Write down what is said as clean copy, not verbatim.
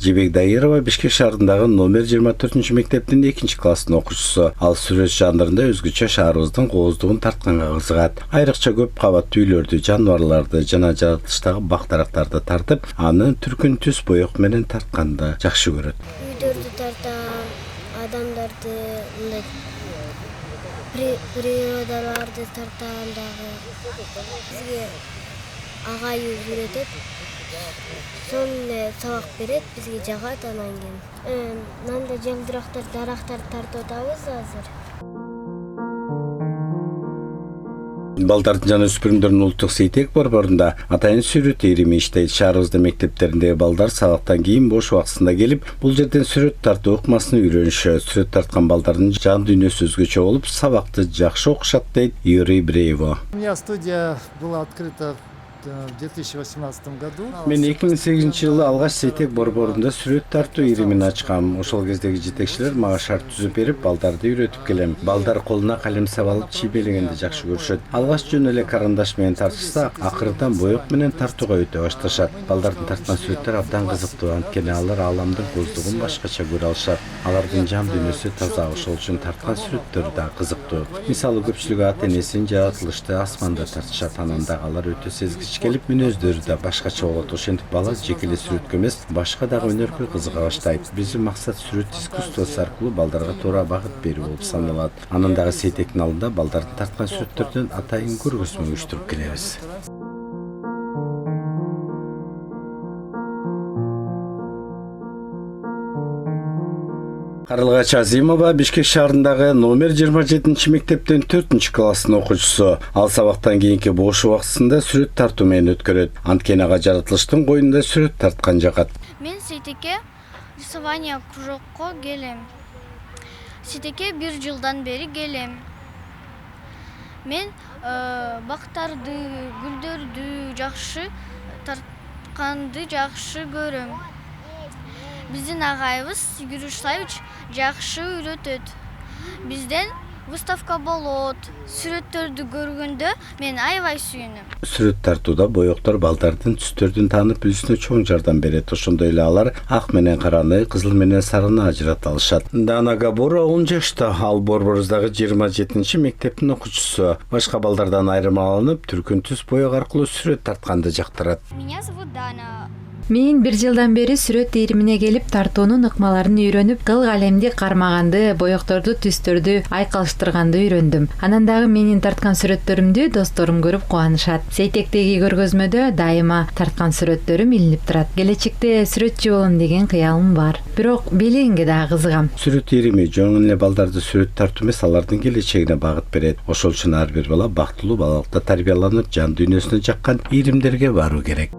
Жебек Дайырова Бишкек шаарындагы номер 24 мектептин 2-класстын окуучусу. Ал сүрөт жанрында өзгөчө шаарыбыздын кооздугун тартканга кызыгат. Айрыкча көп кабаттуу үйлөрдү, жаныбарларды жана жаратылыштагы бак-дарактарды тартып, аны түркүн түс боек менен тартканды жакшы көрөт. Үйлөрдү тартам, адамдарды, мындай природаларды тартам дагы. Бизге агайы үйрөтөт. Сонун сабак берет, бизге жагат анан кийин. Мындай жылдырактар, дарактарды тартып атабыз азыр. Балдардын жана өспүрүмдөрдүн улуттук сейтек борборунда атайын сүрөт ирими иштейт. Шаарыбыздын мектептериндеги балдар сабактан кийин бош убактысында келип, бул жерден сүрөт тартуу ыкмасын үйрөнүшөт. Сүрөт тарткан балдардын жан дүйнөсү өзгөчө болуп, сабакты жакшы окушат дейт Юрий Бреево. У меня студия была открыта в 2018 году. Мен 2008-жылы алгач сейтек борборунда сүрөт тартуу иримин ачкам. Ошол кездеги жетекчилер мага шарт түзүп берип, балдарды үйрөтүп келем. Балдар колуна калем сап алып чийбелегенди жакшы көрүшөт. Алгач жөн эле карандаш менен тартышса, акырындан боек менен тартууга өтө башташат. Балдардын тарткан сүрөттөр абдан кызыктуу, анткени алар ааламдын көздүгүн башкача көрө алышат. Алардын жан дүйнөсү таза, ошол үчүн тарткан сүрөттөр да кызыктуу. Мисалы көпчүлүгү ата-энесин жаратылышты асманда тартышат, анан да алар өтө сезгич келип, мүнөздөрү да башкача болот. Ошентип бала жеке эле сүрөткө эмес, башка дагы өнөргө кызыга баштайт. Биздин максат сүрөт искусствосу аркылуу балдарга туура багыт берүү болуп саналат. Анан дагы сейтектин алдында балдардын тарткан сүрөттөрдөн атайын көргөзмө уюштуруп келебиз. Карылгач Азимова Бишкек шаарындагы номер 27 мектептин 4-класстын окуучусу. Ал сабактан кийинки бош убактысында сүрөт тартуу менен өткөрөт. Анткени ага жаратылыштын коюнда сүрөт тарткан жагат. Мен сейтекке рисование кружокко келем. Сейтекке 1 жылдан бери келем. Мен бактарды, гүлдөрдү жакшы тартканды жакшы көрөм. Биздин агайыбыз Игорь Иславич жакшы үйрөтөт. Бизден выставка болот. Сүрөттөрдү көргөндө мен аябай сүйүнөм. Сүрөт тартууда боектор балдардын түстөрдүн таанып билүүсүнө чоң жардам берет. Ошондой эле алар ак менен караны, кызыл менен сарыны ажырата алышат. Дана Габура 10 жашта, ал борборубуздагы 27 мектептин окуучусу. Башка балдардан айырмаланып, түркүн түс боек аркылуу сүрөт тартканды жактырат. Меня зовут Дана. Мен 1 жылдан бери сүрөт иримине келип, тартуунун ыкмаларын үйрөнүп, кыл калемди кармаганды, боекторду, түстөрдү айкалыштырганды үйрөндүм. Анан дагы менин тарткан сүрөттөрүмдү досторум көрүп кубанышат. Сейтектеги көргөзмөдө дайыма тарткан сүрөттөрүм илинип турат. Келечекте сүрөтчү болом деген кыялым бар. Бирок бийлигинге дагы кызыгам. Сүрөт ирими жөн эле балдарды сүрөт тартуу эмес, алардын келечегине багыт берет. Ошол үчүн ар бир бала бактылуу балалыкта тарбияланып, жан дүйнөсүнө жаккан иримдерге баруу керек.